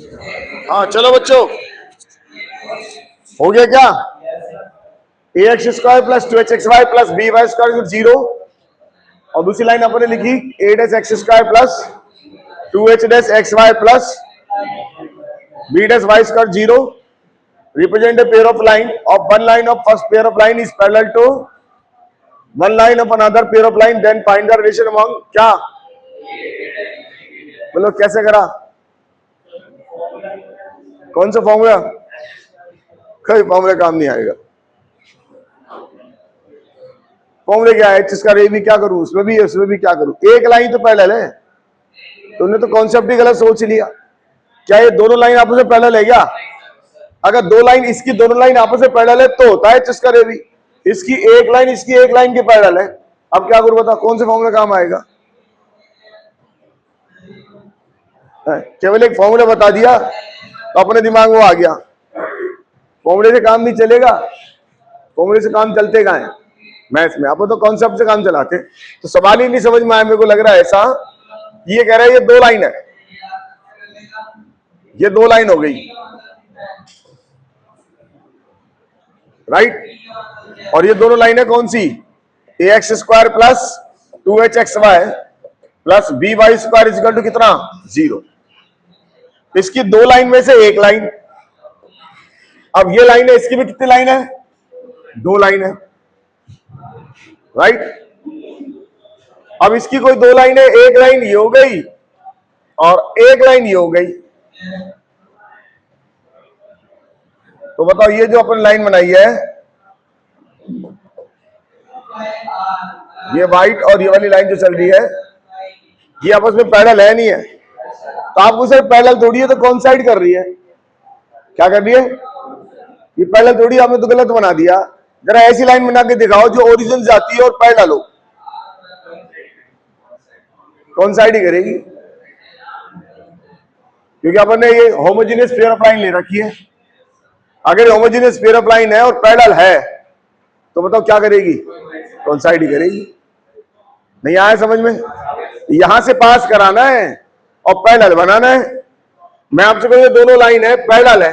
हाँ चलो बच्चों, हो गया क्या? A x square plus 2hxy plus b y square 0, और दूसरी लाइन अपने लिखी a dash x square plus 2h dash x y plus b dash y square 0 represent a pair of line of one line of first pair of line is parallel to one line of another pair of line, then find the relation among क्या बोलो कैसे करा? कौन सा formula? कोई formula काम नहीं आएगा। फॉर्मूले क्या है? इसका रे भी क्या करूं, उसमें भी क्या करूं? एक लाइन तो पैरेलल है। तुमने तो कॉन्सेप्ट ही गलत सोच लिया। क्या ये दोनों लाइन आपस में पैरेलल है क्या? अगर दो लाइन, इसकी दोनों लाइन आपस में पैरेलल है तो होता है इसका रे भी। इसकी एक लाइन इसकी एक लाइन के पैरेलल है। अब क्या करूं बताओ, कौन से फॉर्मूला काम आएगा? केवल एक फॉर्मूला बता दिया तो अपने दिमाग में आ गया। फॉर्मूले से काम नहीं चलेगा। फॉर्मूले से काम चलते कहाँ है मैथ्स में? आप तो कॉन्सेप्ट से काम चलाते। तो सवाल ही नहीं समझ में आया मेरे को लग रहा है ऐसा। ये कह रहा है ये दो लाइन है, ये दो लाइन हो गई, राइट? और ये दोनों लाइनें कौन सी? A x square plus 2hxy plus b y square equal to कितना? 0। इसकी दो लाइन में से एक लाइन। अब ये लाइन है, इसकी भी कितनी लाइन है? दो लाइन है, राइट? अब इसकी कोई दो लाइन है, एक लाइन ये हो गई और एक लाइन ये हो गई। तो बताओ ये जो अपन लाइन बनाई है, ये व्हाइट और ये वाली लाइन जो चल रही है, ये आपस में पैरेलल है नहीं है? तो आपको सर पैरेलल थोड़ी है, तो कौन साइड कर रही है? क्या कर रही है? ये पैरेलल थोड़ी, आपने तो गलत बना दिया। जरा ऐसी लाइन बना के दिखाओ जो ओरिजिन जाती है और पैरेलल हो। कौन साइड ही करेगी? क्योंकि अपन ने ये होमोजेनियस पेयर ऑफ लाइन ले रखी है। अगर होमोजेनियस पेयर ऑफ लाइन है और पैरेलल है तो बताओ क्या करेगी? कौन साइड ही करेगी। नहीं आया समझ में? यहां से पास कराना है और पैरेलल बनाना है। मैं आपसे कहूँ ये दोनों लाइन है, पैरेलल है,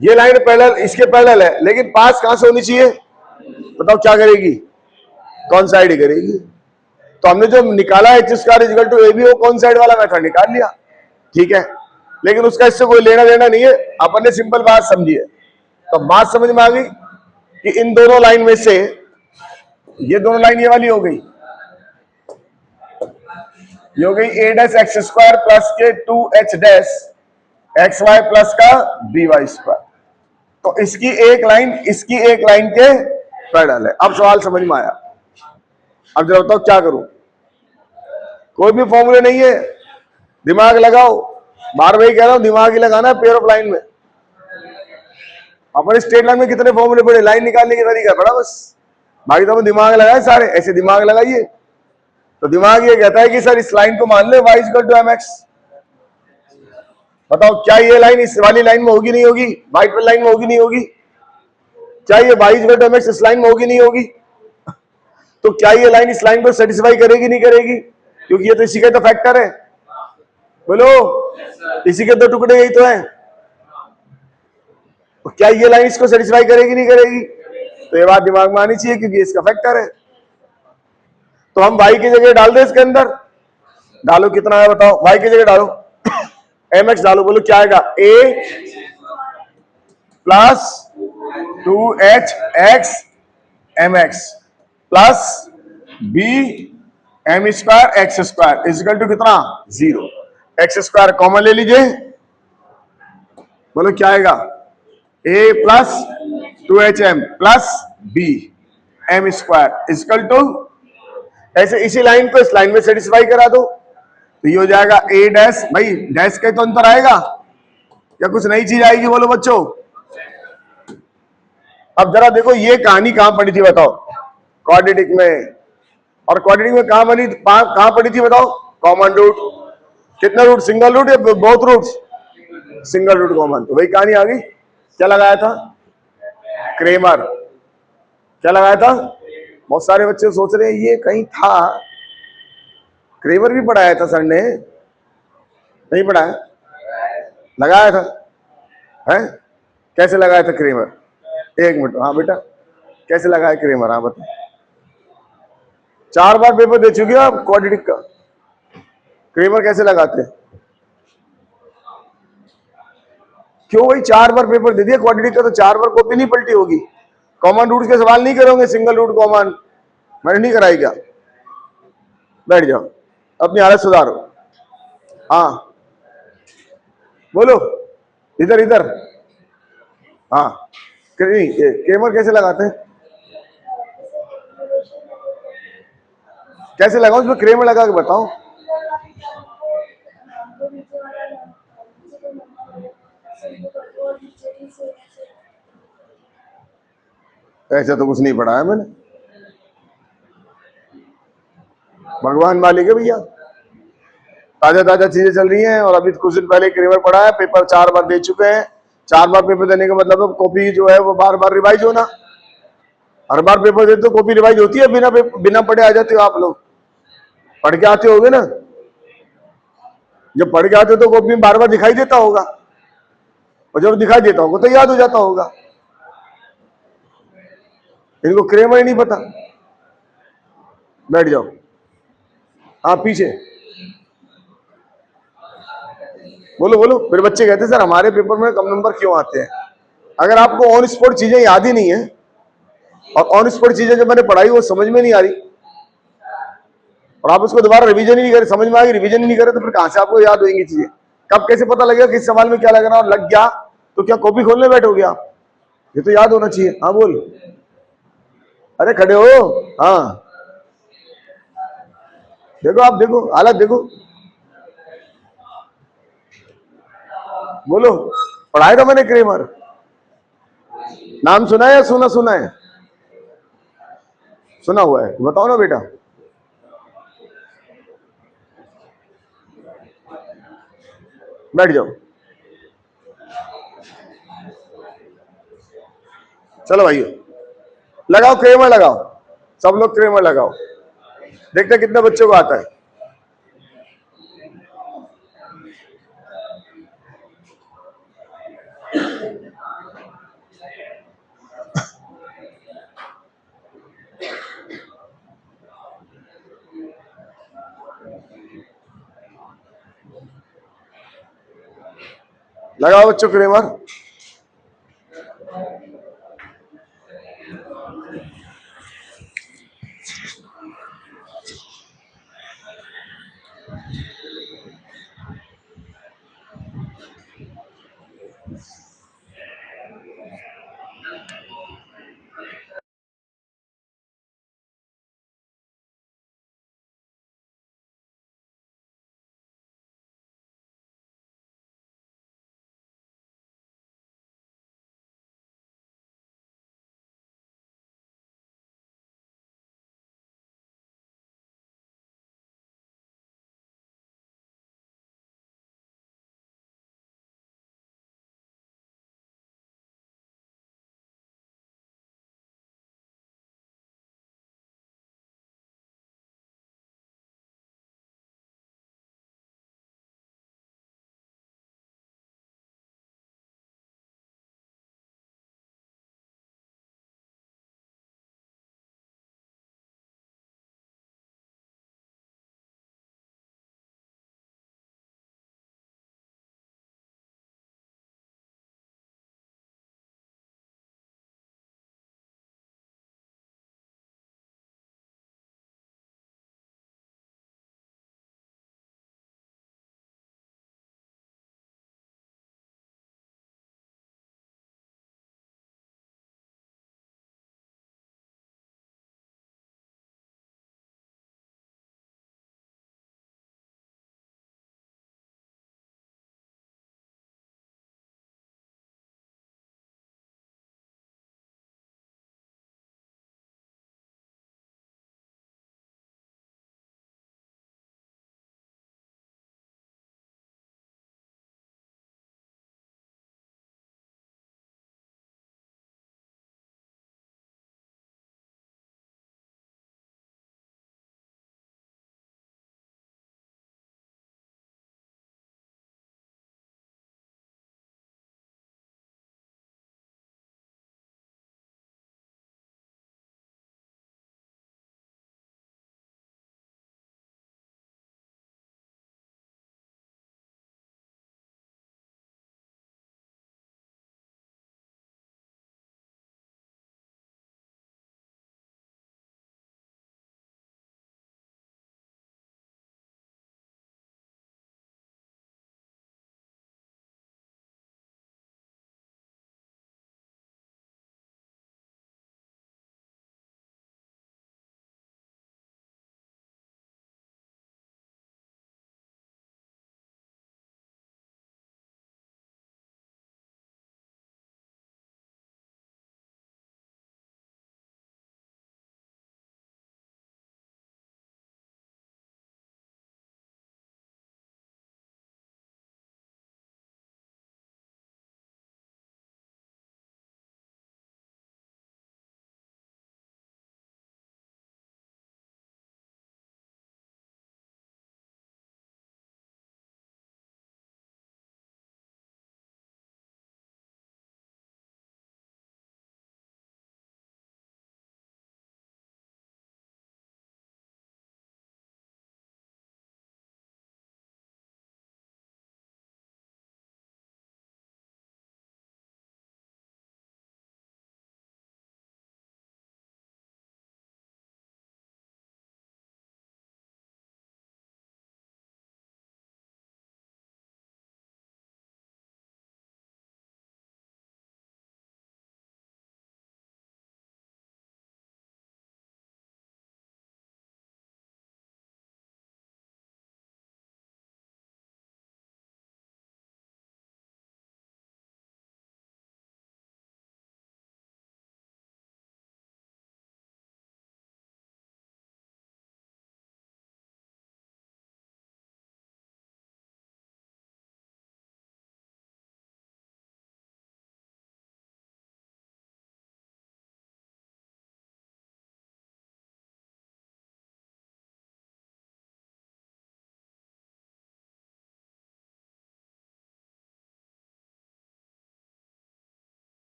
ये लाइन पैरेलल, इसके पैरेलल है, लेकिन पास कहां से होनी चाहिए? बताओ क्या करेगी? कौन साइड ही करेगी। तो हमने जो निकाला है H square equal to A B, वो कौन साइड वाला मेथड निकाल लिया, ठीक है? लेकिन उसका इससे कोई लेना देना नहीं है। अपन ने सिंपल बात समझी है। तो बात समझ में आ गई कि इन दोनों लाइन में से ये दोनों लाइन ये वाली हो गई, ये हो गई a dash x square plus के 2h dash x y plus का बी वाई स्क्वायर। तो इसकी एक लाइन इसकी एक लाइन के पैरेलल है। अब सवाल समझ में आया। अब जरा बताओ क्या करूं? कोई भी फॉर्मूले नहीं है, दिमाग लगाओ। बार बार कह रहा हूं, दिमाग ही लगाना है पेयर ऑफ लाइन में। अपन स्ट्रेट लाइन में कितने फॉर्मूले पढ़े? लाइन निकालने की तरीका पड़ा बस। बाकी तो दिमाग लगाए सारे, ऐसे दिमाग लगाइए। तो दिमाग ये कहता है कि सर इस लाइन को मान ले y इक्वल टू mx। बताओ क्या ये लाइन इस वाली लाइन में होगी नहीं होगी? व्हाइट वाली लाइन में होगी नहीं होगी? क्या ये y इक्वल टू mx इस लाइन में होगी नहीं होगी? तो क्या ये लाइन इस लाइन को सेटिस्फाई करेगी नहीं करेगी? क्योंकि ये तो इसी का तो फैक्टर है। बोलो, इसी के दो टुकड़े यही तो है। तो क्या ये लाइन इसको सेटिस्फाई करेगी नहीं करेगी? तो ये बात दिमाग में आनी चाहिए, क्योंकि इसका फैक्टर है। तो हम y की जगह डाल दें इसके अंदर। डालो कितना है बताओ, y की जगह डालो mx डालो। बोलो क्या आएगा? a plus 2hx mx plus b m square x square equal to कितना? 0। एक्स स्क्वायर कॉमन ले लीजिए। बोलो क्या आएगा? a plus 2hm plus b m square equal to, ऐसे इसी लाइन को इस लाइन में सेटिस्फाई करा दो तो ये हो जाएगा a डैश। भाई डैश के तो अंतर आएगा या कुछ नई चीज आएगी? बोलो बच्चों। अब जरा देखो ये कहानी कहां पड़ी थी बताओ? क्वाड्रेटिक में। और क्वाड्रेटिक में कहां पड़ी थी बताओ? Common root. कितना रूट? सिंगल रूट या बहुत रूट? Single root common. तो वही कहानी आ गई। क्या लगाया था? क्रेमर। क्या लगाया था? बहुत सारे बच्चे सोच रहे हैं ये कहीं था, क्रेमर भी पढ़ाया था सर ने। नहीं पढ़ाया? लगाया था है? कैसे लगाया था क्रेमर? एक मिनट, हाँ बेटा, कैसे लगाया क्रेमर? हाँ बता। 4 बार पेपर दे चुके हो आप क्वाड्रेटिक का। क्रेमर कैसे लगाते? क्यों भाई, 4 बार पेपर दे दिया क्वाड्रेटिक का तो 4 बार कॉपी नहीं पलटी होगी? कॉमन रूट के सवाल नहीं करोगे? सिंगल रूट कॉमन मैंने नहीं कराई क्या? बैठ जाओ, अपनी हालत सुधारो। हाँ बोलो, इधर इधर। हाँ, क्रेमर कैसे लगाते हैं? कैसे लगाओ, उसमें क्रेमर लगा के बताओ। ऐसा तो कुछ नहीं पढ़ा है मैंने। भगवान मालिक है भैया, ताजा ताजा चीजें चल रही हैं। और अभी कुछ दिन पहले क्रेमर पढ़ा है, पेपर 4 बार दे चुके हैं। 4 बार पेपर देने का मतलब कॉपी जो है वो बार बार रिवाइज होना। हर बार पेपर देते तो कॉपी रिवाइज होती है? बिना पढ़े आ जाते हो आप लोग? पढ़ के आते होगे ना? जब पढ़ के आते हो तो कॉपी में बार बार दिखाई देता होगा, और जब दिखाई देता होगा तो याद हो जाता होगा। इनको क्रेमर ही नहीं पता। बैठ जाओ। हाँ पीछे बोलो बोलो। फिर बच्चे कहते हैं सर हमारे पेपर में कम नंबर क्यों आते हैं? अगर आपको ऑन स्पॉट चीजें याद ही नहीं है, और ऑन स्पॉट चीजें जब मैंने पढ़ाई वो समझ में नहीं आ रही, और आप उसको दोबारा रिवीजन ही नहीं करे, समझ में आ गई रिवीजन ही नहीं करे, तो फिर कहां से आपको याद होंगी चीजें? कब कैसे पता लगेगा किस सवाल में क्या लगना? और लग गया तो क्या कॉपी खोलने बैठोगे आप? ये तो याद होना चाहिए। हाँ बोल। अरे खड़े हो। हाँ देखो, आप देखो हालत देखो। बोलो, पढ़ाया था मैंने क्रेमर। नाम सुना है या सुना सुना है? सुना हुआ है, बताओ ना बेटा। बैठ जाओ। चलो भाइयों, लगाओ क्रेमर लगाओ, सब लोग क्रेमर लगाओ। देखते कितने बच्चों को आता है। लगाओ बच्चों क्रेमर।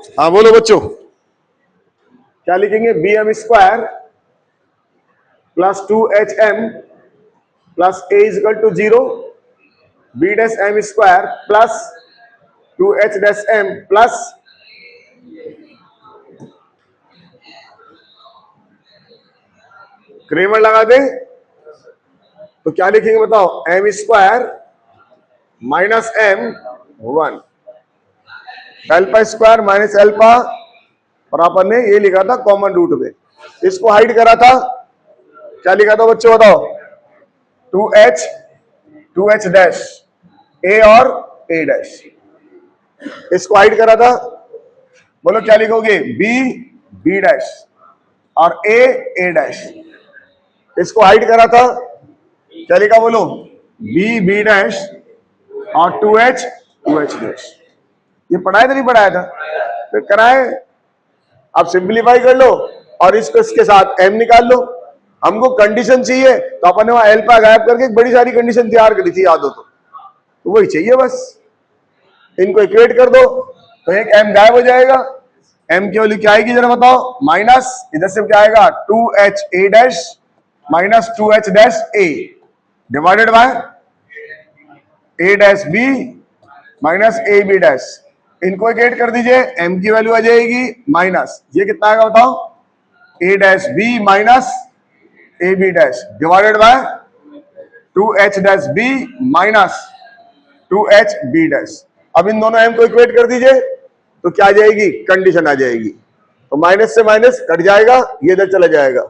हाँ बोलो बच्चों, क्या लिखेंगे? B m square plus 2HM plus a equal to 0, b dash m square plus 2H dash m plus Cramer लगा दे तो क्या लिखेंगे बताओ? M square minus m 1 alpha square minus alpha, और अपन ने ये लिखा था कॉमन रूट में, इसको हाइड करा था, क्या लिखा था बच्चों बताओ? 2H डैश ए और ए डैश, इसको हाइड करा था। बोलो क्या लिखोगे? बी डैश और ए डैश, इसको हाइड करा था, क्या लिखा बोलो? बी डैश और 2H डैश। ये पढ़ाया था नहीं पढ़ाया था? फिर कराए। अब सिंप्लीफाई कर लो और इसको इसके साथ m निकाल लो। हमको कंडीशन चाहिए तो अपन ने वहां एल्फा गायब करके एक बड़ी सारी कंडीशन तैयार करी थी, याद हो तो वही चाहिए बस। इनको इक्वेट कर दो तो एक m गायब हो जाएगा। m की वैल्यू क्या आएगी जरा बताओ? माइनस, इधर से क्या आएगा? 2H a dash minus 2H dash a divided by a dash b minus a b dash. इनको इक्वेट कर दीजिए, m की वैल्यू आ जाएगी माइनस, ये कितना आएगा बताओ? a dash b minus a b dash divided by 2H dash b minus 2H b dash. अब इन दोनों m को इक्वेट कर दीजिए तो क्या आ जाएगी? कंडीशन आ जाएगी। तो माइनस से माइनस कट जाएगा, ये इधर चला जाएगा,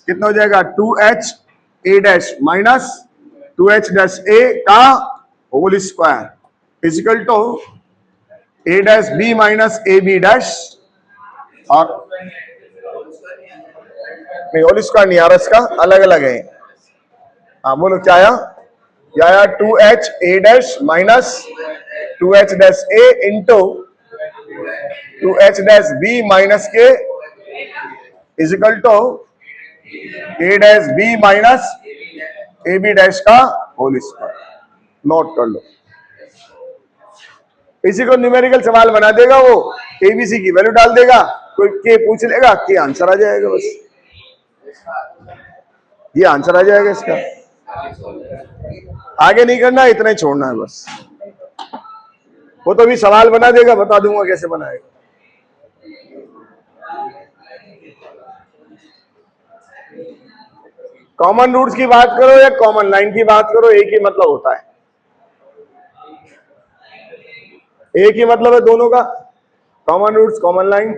कितना हो जाएगा? 2H a dash minus 2H dash a का whole square equal to a dash b minus a b dash, और नहीं होल स्क्वायर नहीं आ रहा, इसका अलग अलग है। हाँ बोलो क्या आया? क्या आया? 2H a dash minus 2H dash a into 2H dash b minus के equal to a dash b minus a b dash का होल स्क्वायर। नोट कर लो, इसी को न्यूमेरिकल सवाल बना देगा वो, एबीसी की वैल्यू डाल देगा, कोई के पूछ लेगा, के आंसर आ जाएगा, बस ये आंसर आ जाएगा इसका। आगे नहीं करना, इतना ही छोड़ना है बस। वो तो भी सवाल बना देगा, बता दूंगा कैसे बनाएगा। कॉमन रूट्स की बात करो या कॉमन लाइन की बात करो, एक ही मतलब होता है, एक ही मतलब है दोनों का, कॉमन रूट्स कॉमन लाइन।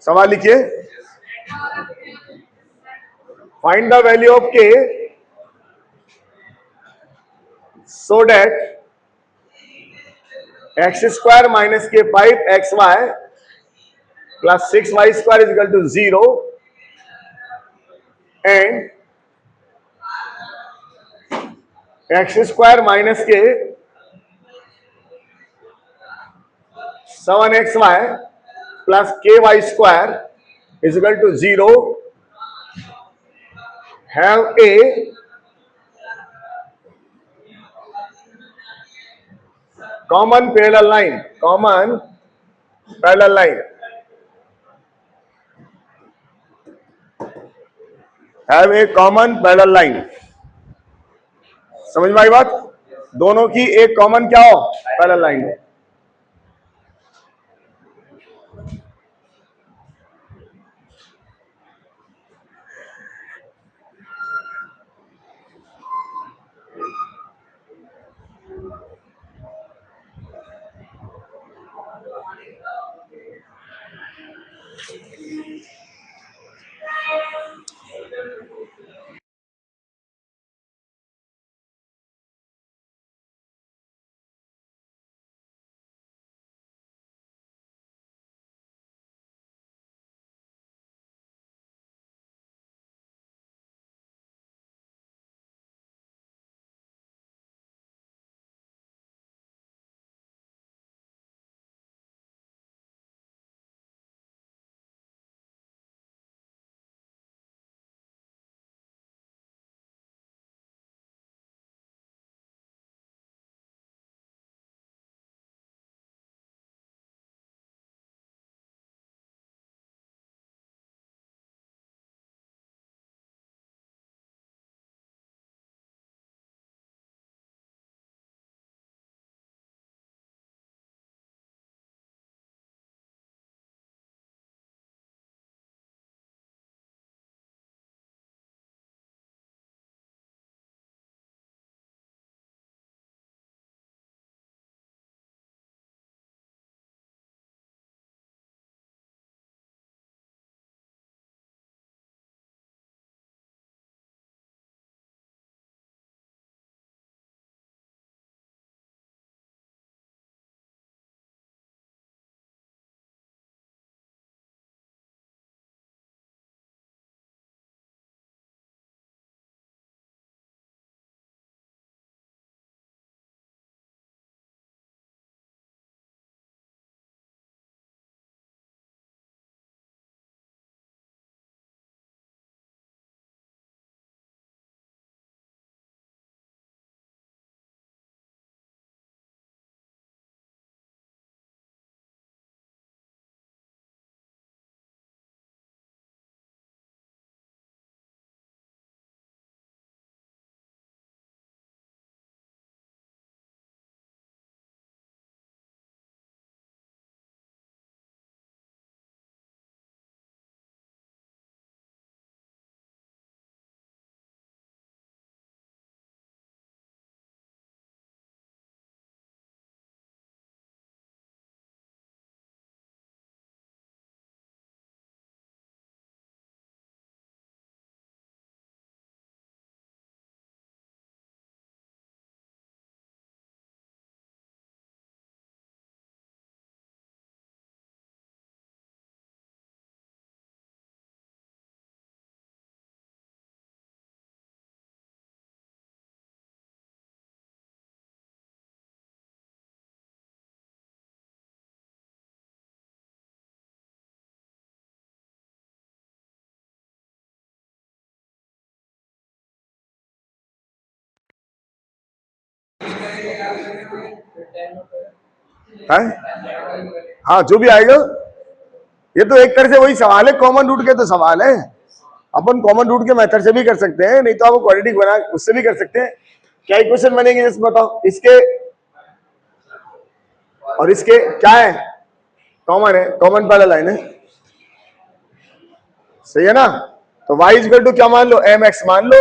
सवाल लिखिए, find the value of k so that x square minus k 5xy plus 6y square is equal to 0 and x square minus k 7xy plus ky square is equal to 0 have a common parallel line, common parallel line, have a common parallel line. समझ में आई बात? दोनों की एक common क्या हो? Parallel line हो। है? हाँ, जो भी आएगा। ये तो एक तरह से वही सवाल है, कॉमन रूट के तो सवाल है। अपन कॉमन रूट के मेथड से भी कर सकते हैं, नहीं तो आप क्वाड्रेटिक बना उससे भी कर सकते हैं। क्या इक्वेशन बनेगी जैसे बताओ, इसके और इसके क्या है, कॉमन है, कॉमन पहला लाइन है, सही है ना। तो y इक्वल टू क्या मान लो, mx मान लो।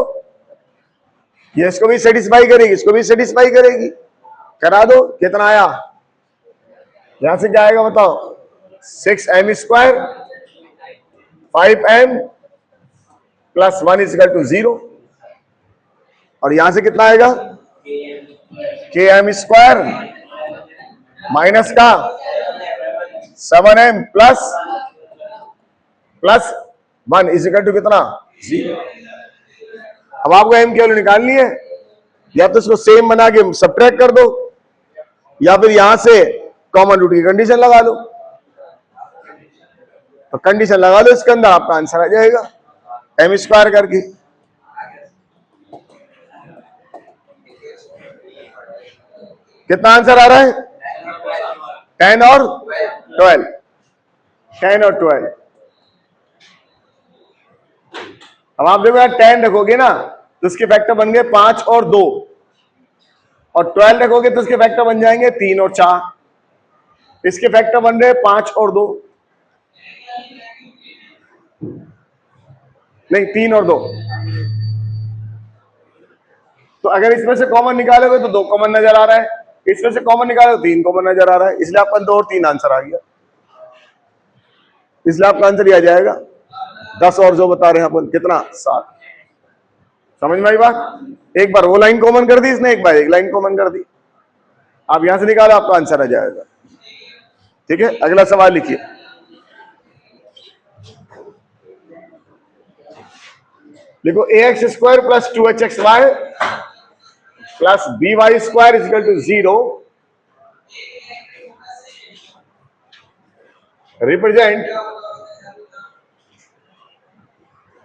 ये इसको भी सेटिस्फाई करेगी, इसको भी सेटिस्फाई करेगी। करा दो, कितना आया यहां से, क्या आएगा बताओ, 6m square 5m plus 1 equal to 0। और यहां से कितना आएगा, km स्क्वायर माइनस का 7m प्लस 1 इक्वल टू कितना, 0। अब आपको एम की वैल्यू निकालनी है, या तो इसको सेम बना के सब्ट्रैक्ट कर दो, या फिर यहां से कॉमन रूट की कंडीशन लगा लो। तो कंडीशन लगा लो इसके अंदर, आपका आंसर आ जाएगा m स्क्वायर करके। कितना आंसर आ रहा है, 10 और 12, 10 और 12। अब आप देखो यार, 10 रखोगे ना तो उसके फैक्टर बन गए 5 और 2, और 12 रखोगे तो उसके फैक्टर बन जाएंगे 3 और 4। इसके फैक्टर बन रहे 5 और 2, नहीं 3 और 2। तो अगर इसमें से कॉमन निकालोगे तो 2 कॉमन नजर आ रहा है, इसमें से कॉमन निकालोगे तो 3 कॉमन नजर आ रहा है, इसलिए आपका 2 और 3 आंसर आ गया। इसलिए आपका आंसर आ जाएगा 10 और जो बता रहे हैं अपन कितना, 7। समझ में आई बात। एक बार वो लाइन कॉमन कर दी इसने, एक बार एक लाइन कॉमन कर दी। आप यहां से निकालो, आपका आंसर आ जाएगा। ठीक है, अगला सवाल लिखिए। देखो, ax square plus 2hxy plus by square equal to 0 represent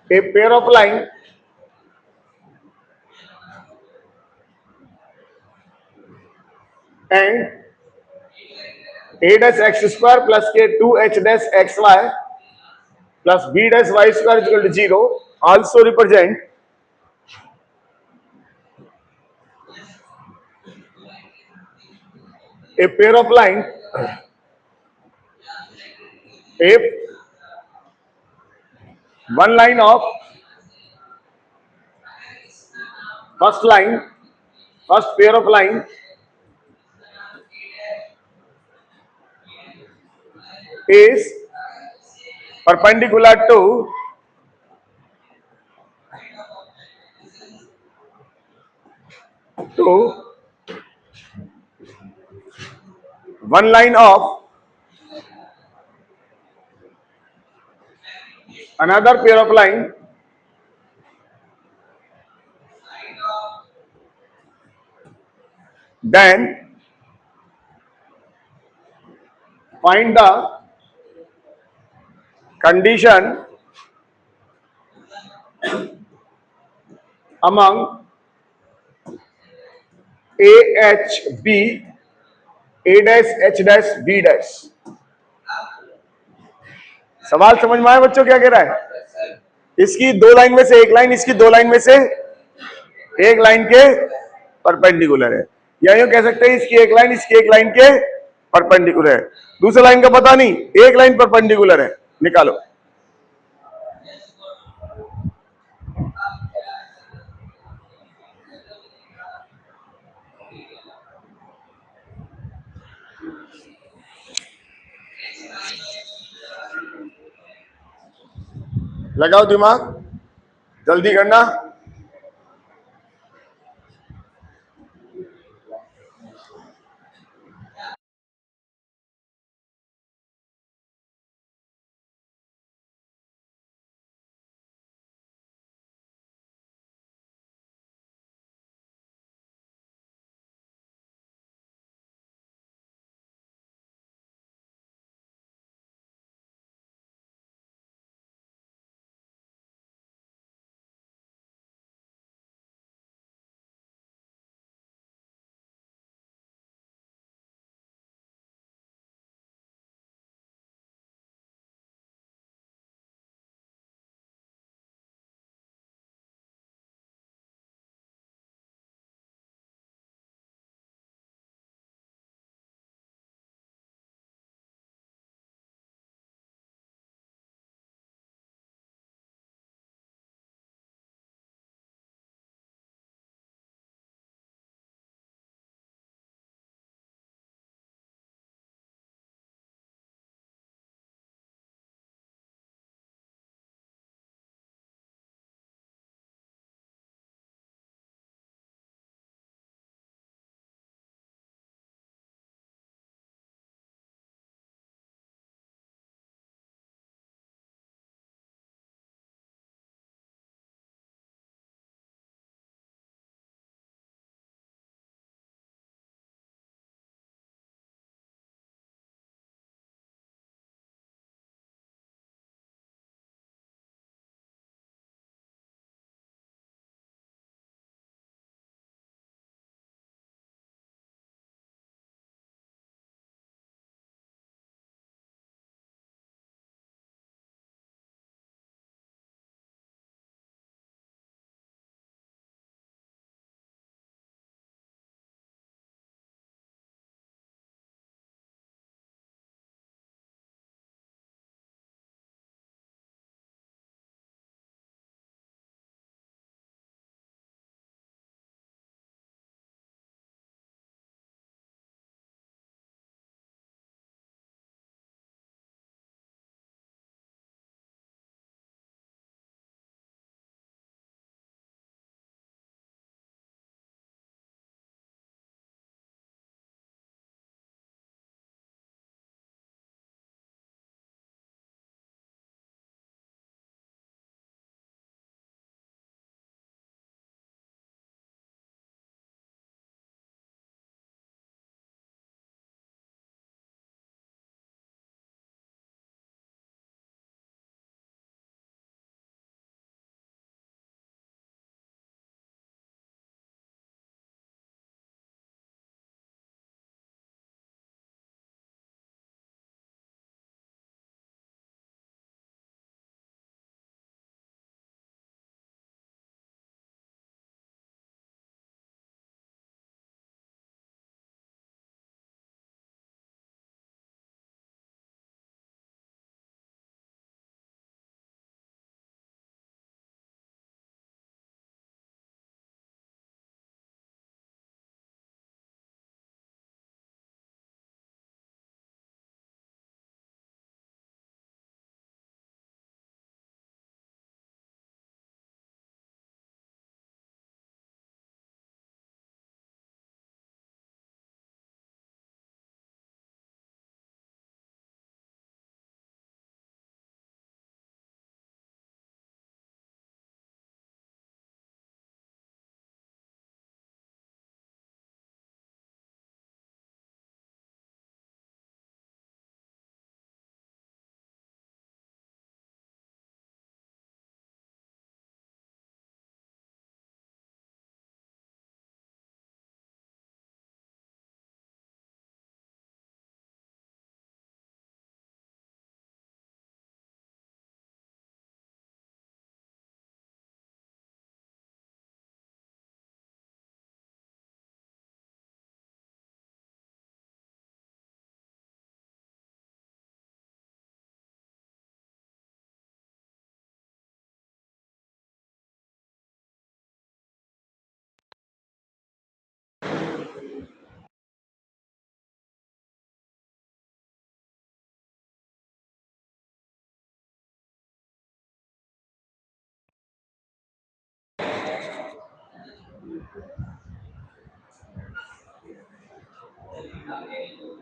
a pair of line and a dash x square plus k 2h dash xy plus b dash y square is equal to 0 also represent a pair of line if one line of first pair of line is perpendicular to one line of another pair of line then find the condition among a h b a dash h dash b dash। सवाल समझ में आया बच्चों, क्या कह रहा है। इसकी 2 लाइन में से एक लाइन, इसकी 2 लाइन में से एक लाइन के परपेंडिकुलर है, या यूं कह सकते हैं इसकी एक लाइन इसकी एक लाइन के परपेंडिकुलर है। दूसरी लाइन का पता नहीं, एक लाइन परपेंडिकुलर है, निकालो। लगाओ दिमाग, जल्दी करना।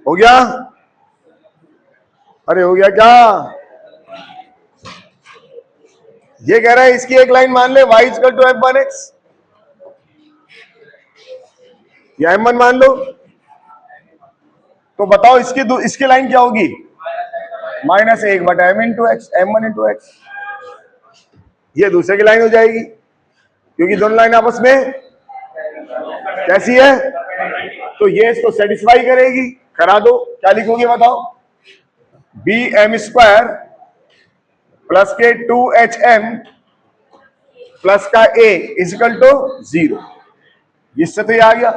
हो गया? अरे हो गया क्या? ये कह रहा है इसकी एक लाइन मान ले y इक्वल टू f1x या m1 मान लो, तो बताओ इसकी लाइन क्या होगी? -1 बटा m into x, m1 into x. ये दूसरे की लाइन हो जाएगी क्योंकि दोनों लाइन आपस में कैसी है, तो ये इसको सेटिस्फाई करेगी। करा दो, क्या लिखोगे बताओ? बी एम स्क्वायर प्लस के 2HM प्लस का a इजिकल टू 0। इससे तो ये आ गया,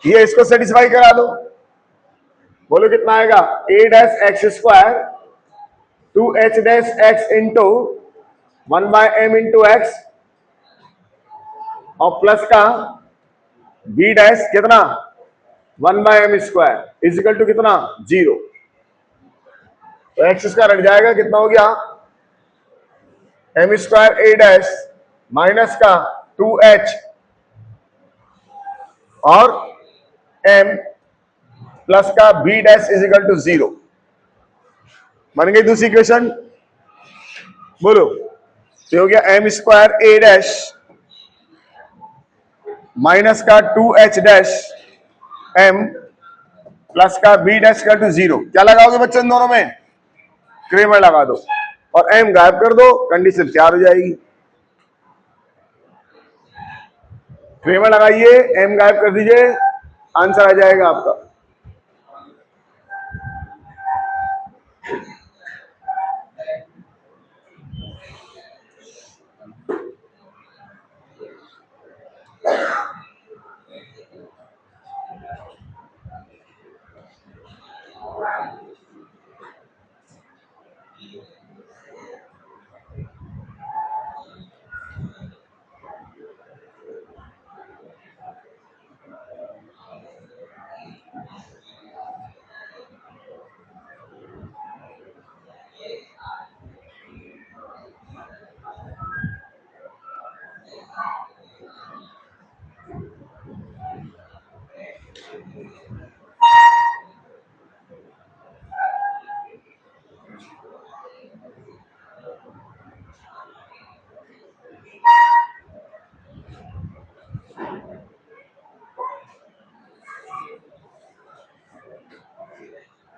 ये इसको सेटिस्फाई करा दो। बोलो कितना आएगा? a dash x square 2h dash x into 1 by m into x और प्लस का b डैश कितना 1 by m square equal to कितना 0। तो एक्स स्क्वायर हट जाएगा, कितना हो गया? m square a dash minus का 2h और m प्लस का b डैश इजिकल टू 0। बन गई दूसरी इक्वेशन? बोलो, तो हो गया m square a dash minus का 2h डैश m प्लस का b डैश इक्वल टू 0। क्या लगाओगे बच्चों इन दोनों में? क्रेमर लगा दो और m गायब कर दो, कंडीशन तैयार हो जाएगी। क्रेमर लगाइए, m गायब कर दीजिए, आंसर आ जाएगा आपका।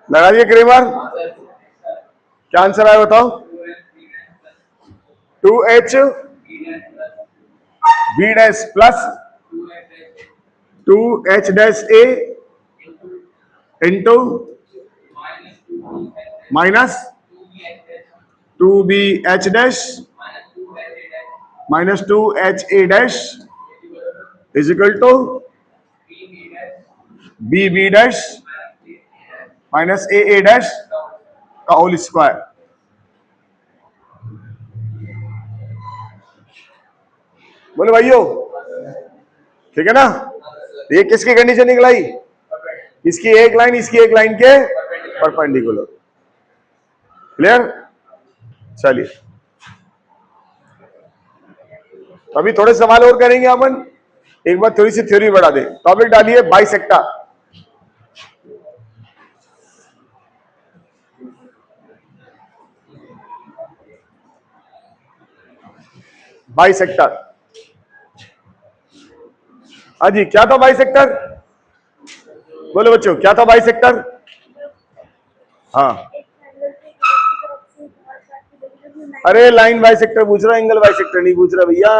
लगा दिए क्रेमर? क्या आंसर आया बताओ? 2h b dash plus 2h dash a into minus 2bh dash minus 2ha dash is equal to bb dash minus a dash का होल स्क्वायर। बोले भाइयों, ठीक है ना? ये किसकी कंडीशन निकलाई? इसकी एक लाइन इसकी एक लाइन के परपेंडिकुलर। क्लियर? चलिए, अभी थोड़े सवाल और करेंगे अपन। एक बार थोड़ी सी थ्योरी बढ़ा दे। टॉपिक डालिए बाइसेक्टर। बाइसेक्टर, हाँ जी, क्या था बाइसेक्टर? बोलो बच्चों, क्या था बाइसेक्टर? हाँ, अरे लाइन बाइसेक्टर पूछ रहा, एंगल बाइसेक्टर नहीं पूछ रहा भैया।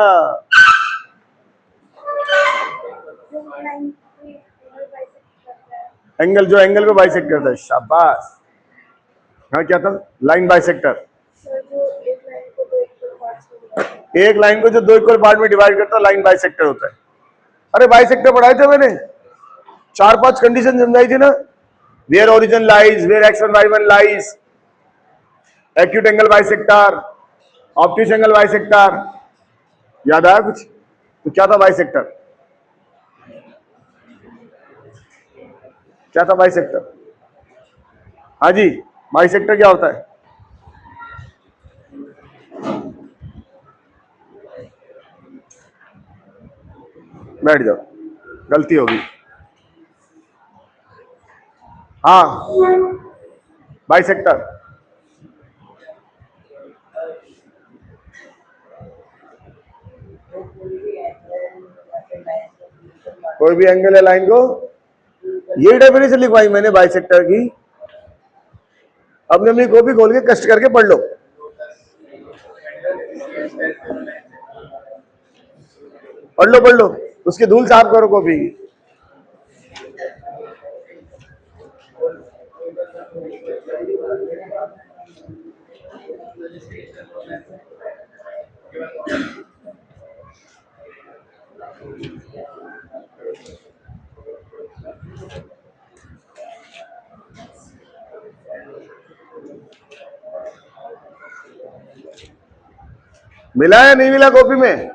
एंगल, जो एंगल को बाइसेक्ट करता है। शाबाश। हाँ, क्या था? लाइन बाइसेक्टर, एक लाइन को जो दो इक्वल पार्ट में डिवाइड करता है, लाइन बाइसेक्टर होता है। अरे बाइसेक्टर पढ़ाए थे मैंने, 4-5 कंडीशन समझाई थी ना। Where origin lies, where x1 y1 lies, acute angle bisector, obtuse angle bisector. याद आया कुछ? तो क्या था बाइसेक्टर? क्या था बाइसेक्टर? हाँ जी, बाइसेक्टर क्या होता है? बैठ जाओ, गलती होगी। हाँ, बाइसेक्टर। कोई भी एंगल है लाइन को, ये डेफिनेशन लिखवाई मैंने बाइसेक्टर की। अपने अपनी कॉपी खोल के कष्ट करके पढ़ लो। पढ़ लो पढ़ लो, उसकी धूल साफ करो कॉपी की। मिला या नहीं मिला कॉपी में?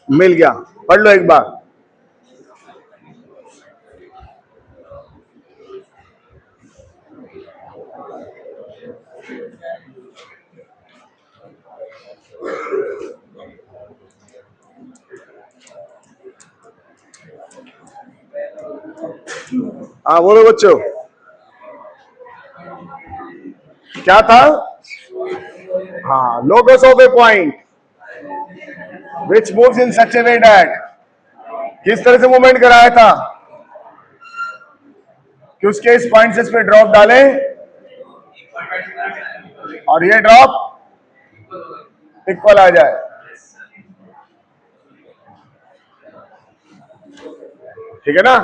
मिल गया, पढ़ लो एक बार। हाँ बोलो बच्चों, क्या था? हाँ, locus of a point which moves in such a way that, किस तरह से मूवमेंट कराया था कि उसके इस पॉइंट से इस पे ड्रॉप डाले और ये ड्रॉप इक्वल आ जाए। ठीक है ना?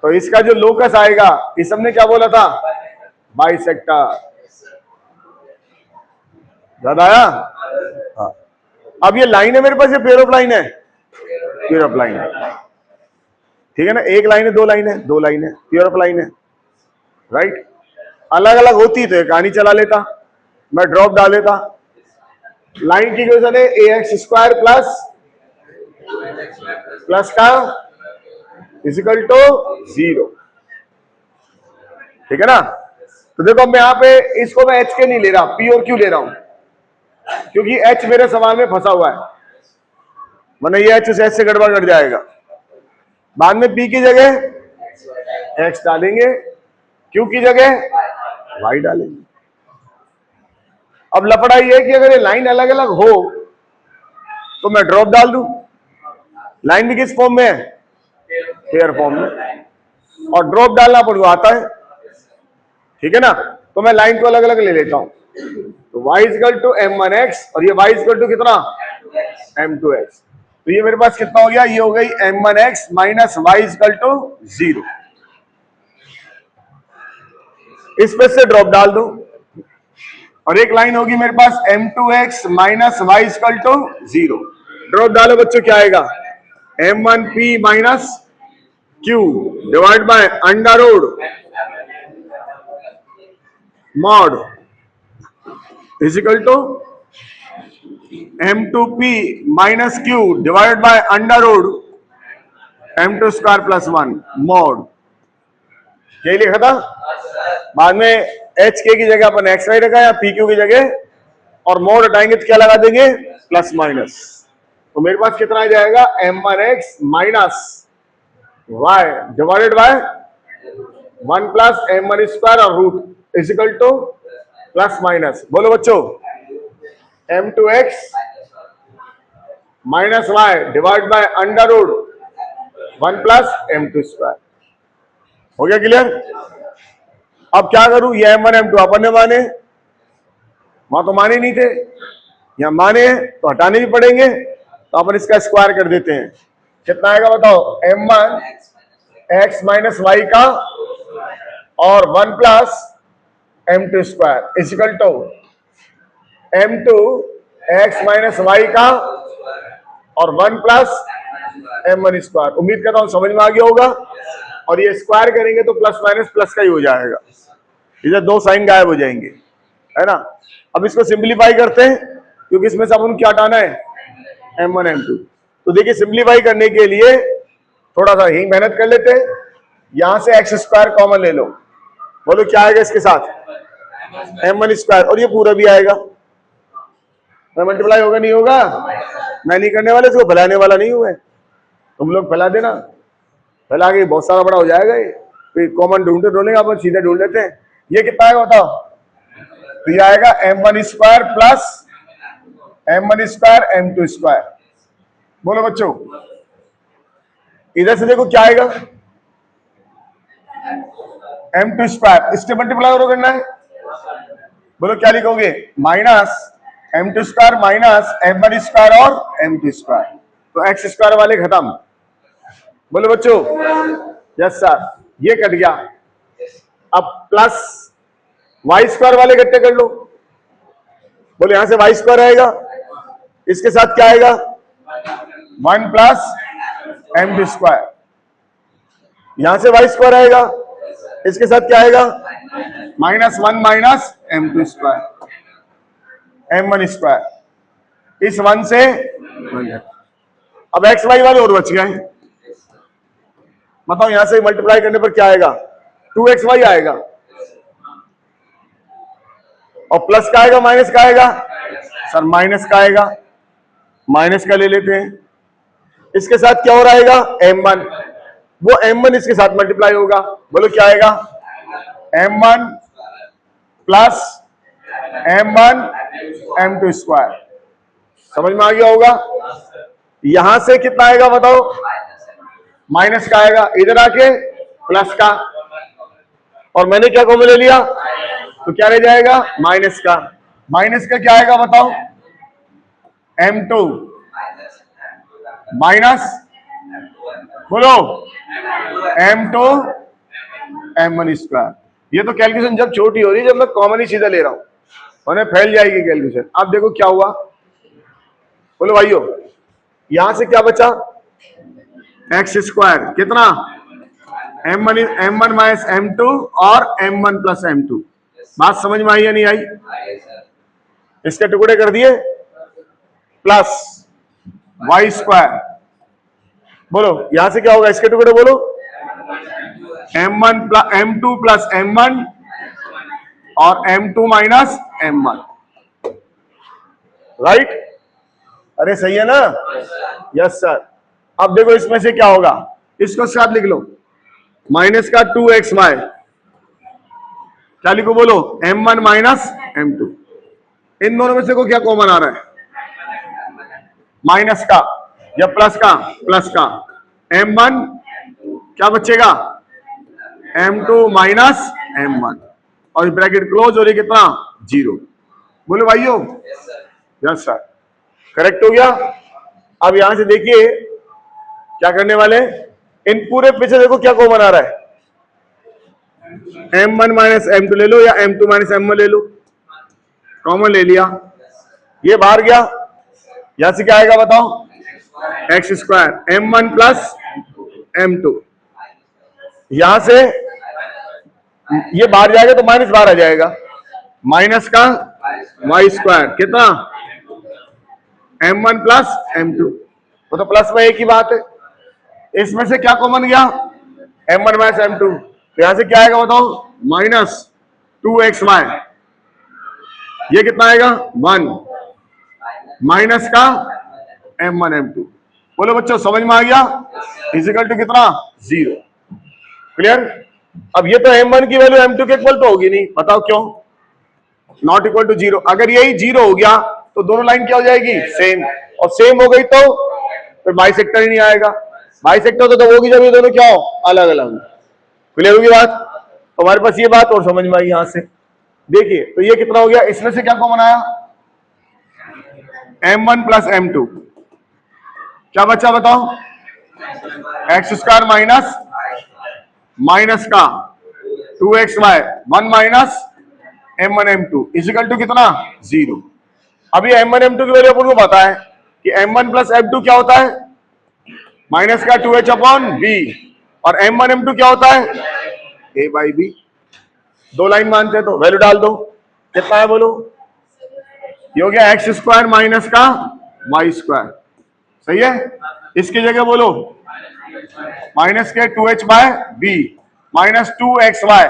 तो इसका जो लोकस आएगा, इस हमने क्या बोला था? बाइसेक्टर। याद आया? हाँ। अब ये लाइन है मेरे पास, ये पेयर ऑफ लाइन है, पेयर ऑफ लाइन है। ठीक है ना? एक लाइन है, दो लाइन है, दो लाइन है, पेयर ऑफ लाइन है, राइट? अलग अलग होती तो कहानी चला लेता, मैं ड्रॉप डाल देता। लाइन की इक्वेशन है ax स्क्वायर प्लस का इजिकल टू 0। ठीक है ना? तो देखो मैं यहां पे इसको मैं h के नहीं ले रहा, p और q ले रहा हूं, क्योंकि h मेरे सवाल में फंसा हुआ है, वरना ये h से h से गड़बड़ कर जाएगा। बाद में p की जगह x डालेंगे, q की जगह y डालेंगे। अब लफड़ा ये है कि अगर ये लाइन अलग अलग हो तो मैं ड्रॉप डाल दूं। लाइन भी किस फॉर्म में है? पेयर फॉर्म में, और ड्रॉप डालना पर आता है। ठीक है ना? तो मैं लाइन को अलग अलग ले लेता हूं, तो y इक्वल टू m1x और ये y इक्वल टू कितना? m2x। तो ये मेरे पास कितना हो गया? ये हो गई m1x minus y equal to 0। इस पे से ड्रॉप डाल दो और एक लाइन होगी मेरे पास m2x minus y equal to 0। Drop डालो बच्चों, क्या आएगा? m1p minus q divide by under root mod is equal to m2p minus q divide by under root m2 square plus 1 mod. यही लिखा था। बाद में एच के की जगह अपन एक्स वाई रखा या पी क्यू की जगह, और मोड हटाएंगे तो क्या लगा देंगे? Plus minus. तो मेरे पास कितना आ जाएगा? m1x minus y divided by 1 plus m1 square और root is equal to plus minus. बोलो बच्चों, m2x minus y divide by under root 1 plus m2 square. हो गया क्लियर? अब क्या करूं? ये m1 m2 अपन ने माने, वहां तो माने नहीं थे, यहां माने तो हटाने भी पड़ेंगे, तो अपन इसका स्क्वायर कर देते हैं। कितना आएगा बताओ? m1 x माइनस वाई का और 1 plus m2 square is equal to m2 x minus y का और 1 प्लस m1 स्क्वायर। उम्मीद करता हूं समझ में आ गया होगा। और ये स्क्वायर करेंगे तो प्लस माइनस प्लस का ही हो जाएगा, इधर दो साइन गायब हो जाएंगे, है ना? अब इसको सिंप्लीफाई करते हैं, क्योंकि इसमें से अपन क्या हटाना है? m1 m2। तो देखिए सिंप्लीफाई करने के लिए थोड़ा सा ही मेहनत कर लेते हैं। यहां से एक्स स्क्वायर कॉमन ले लो, बोलो क्या आएगा इसके साथ? m1 स्क्वायर, और ये पूरा भी आएगा। मल्टीप्लाई होगा नहीं होगा? मैं नहीं करने वाले, इसको फैलाने वाला नहीं हुआ है, तुम लोग फैला देना, फैला के बहुत सारा बड़ा हो जाएगा ये। कॉमन ढूंढेंगे अपन, सीधे ढूंढ लेते हैं। ये कितना आएगा बताओ? तो ये आएगा m1 square plus m1 square m2 square. बोलो बच्चों, इधर से देखो क्या आएगा, m2 स्क्वायर, इसके मल्टीप्लाई और करना है। बोलो क्या लिखोगे? Minus m2 square minus m1 square और m2 स्क्वायर, तो x स्क्वायर वाले खत्म। बोलो बच्चों, यस सर, ये कट गया। अब प्लस y स्क्वायर वाले इकट्ठे कर लो। बोलो यहां से y स्क्वायर आएगा, इसके साथ क्या आएगा? 1 प्लस m2 स्क्वायर। यहां से y स्क्वायर आएगा, इसके साथ क्या आएगा? -1 minus m2 square, m1 square. इस 1 से अब x y वाले और बच गए। बताओ यहां से मल्टीप्लाई करने पर क्या आएगा? 2xy आएगा, और प्लस का आएगा माइनस का आएगा? सर माइनस का आएगा, माइनस का ले लेते हैं। इसके साथ क्या हो रहेगा? m1, वो m1 इसके साथ मल्टीप्लाई होगा। बोलो क्या आएगा? m1 plus m1 m2 square. समझ में आ गया होगा? यहां से कितना आएगा बताओ? माइनस का आएगा, इधर आके प्लस का, और मैंने क्या कॉमन ले लिया, तो क्या रह जाएगा? माइनस का। माइनस का क्या आएगा बताओ? m2 माइनस, बोलो m2 m1 स्क्वायर। ये तो कैलकुलेशन जब छोटी हो रही है, जब मैं कॉमन ही सीधा ले रहा हूं, उन्हें फैल जाएगी कैलकुलेशन। अब देखो क्या हुआ, बोलो भाइयों, यहां से क्या बचा? एक्स स्क्वायर कितना? m1 माइनस m2 और m1 प्लस m2। बात समझ में आई या नहीं आई? इसके टुकड़े कर दिए, प्लस y स्क्वायर। बोलो यहां से क्या होगा? इसके टुकड़े बोलो, m2 प्लस m1 और m2 माइनस m1। राइट? अरे सही है ना? Yes sir. अब देखो इसमें से क्या होगा, इसको साथ लिख लो, माइनस का 2xy, क्या लिखो बोलो? m1 minus m2। इन दोनों में से को क्या कॉमन आ रहा है? माइनस का या प्लस का? प्लस का। m1 क्या बचेगा? m2 माइनस m1, और ब्रैकेट क्लोज हो रही कितना? 0। बोलो भाइयों, यस सर, करेक्ट हो गया। अब यहां से देखिए क्या करने वाले, इन पूरे पीछे देखो क्या कॉमन आ रहा है, m1 माइनस m2 ले लो या m2 माइनस m1 ले लो, कॉमन ले लिया, ये बाहर गया। यहां से क्या आएगा बताओ? X square m1 plus m2। यहां से ये बाहर जाएगा तो माइनस बाहर आ जाएगा, माइनस का y स्क्वायर कितना? m1 plus m2। वो तो प्लस में एक ही बात है। इसमें से क्या कॉमन गया? m1 minus m2। तो यहां से क्या आएगा बताओ? Minus 2xy। ये कितना आएगा? 1 माइनस का m1 m2। बोलो बच्चों समझ में आ गया? इजिकल टू कितना? 0। क्लियर? अब ये तो m1 की वैल्यू m2 के इक्वल तो होगी नहीं, बताओ क्यों? Not equal to 0। अगर यही 0 हो गया तो दोनों लाइन क्या हो जाएगी? सेम। और सेम हो गई तो फिर बाइसेक्टर ही नहीं आएगा। बाइसेक्टर तो होगी जब ये दोनों क्या हो? अलग अलग। क्लियर होगी बात? तो हमारे पास ये बात और समझ में आई। यहां से देखिए तो ये कितना हो गया, इसमें से क्या कॉमन आया? m1 plus m2। क्या बचा बताओ? एक्स स्क्वायर माइनस माइनस का 2xy 1 minus m1 m2 is equal to कितना? 0। अभी m1 m2 की वैल्यू अपन को पता है कि m1 प्लस m2 क्या होता है? माइनस का 2h अपॉन b, और m1 m2 क्या होता है? a by b। दो लाइन मानते हैं तो वैल्यू डाल दो, कितना है बोलो? ये हो गया एक्स स्क्वायर माइनस का वाई स्क्वायर। सही है? इसकी जगह बोलो माइनस के 2h by b minus 2xy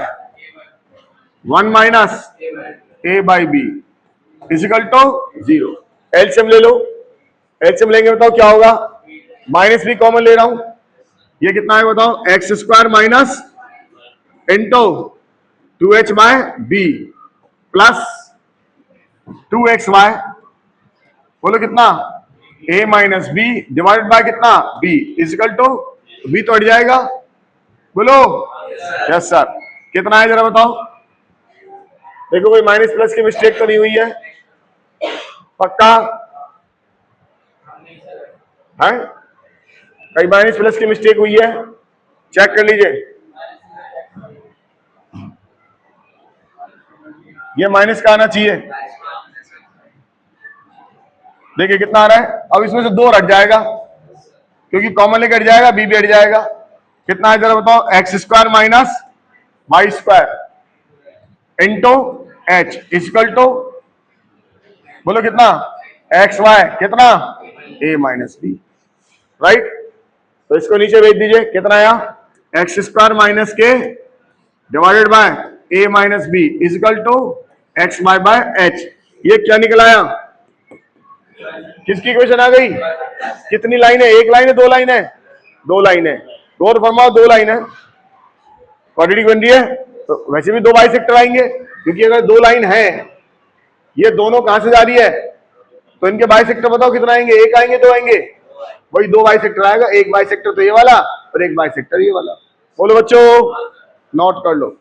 1 minus a by b equal to 0। LCM ले लो, एलसीएम लेंगे बताओ क्या होगा? माइनस भी कॉमन ले रहा हूं, ये कितना है बताओ? X square minus into 2h by b plus 2xy, बोलो कितना, a minus b divided by कितना, b इजिकल टू b तो हट जाएगा, बोलो यस सर। कितना है जरा बताओ, देखो कोई माइनस प्लस की मिस्टेक तो नहीं हुई है, पक्का है, कहीं माइनस प्लस की मिस्टेक हुई है, चेक कर लीजिए। ये माइनस का आना चाहिए, देखिए कितना आ रहा है, अब इसमें से 2 हट जाएगा क्योंकि कॉमन लेकर हट जाएगा, बी भी हट जाएगा। कितना है जरा बताओ, x square minus y square into h equal to, बोलो कितना, एक्स वाई कितना, ए माइनस बी, राइट। तो इसको नीचे भेज दीजिए, कितना आया, x square minus k divided by a minus b equal to x y by h. ये क्या निकल आया, किसकी इक्वेशन आ गई, कितनी लाइन है, एक लाइन है, 2 लाइन है, 2 लाइन है, और फरमाओ 2 लाइन है, क्वाड्रेटिक बन रही है, तो वैसे भी 2 बाइसेक्टर आएंगे क्योंकि अगर 2 लाइन है, ये दोनों कहां से जा रही है, तो इनके बाइसेक्टर बताओ कितना आएंगे, एक आएंगे, 2 आएंगे, वही 2 बाइसेक्टर आएगा, एक बाइसेक्टर तो ये वाला और एक बाइसेक्टर ये वाला। बोलो बच्चों, नोट कर लो।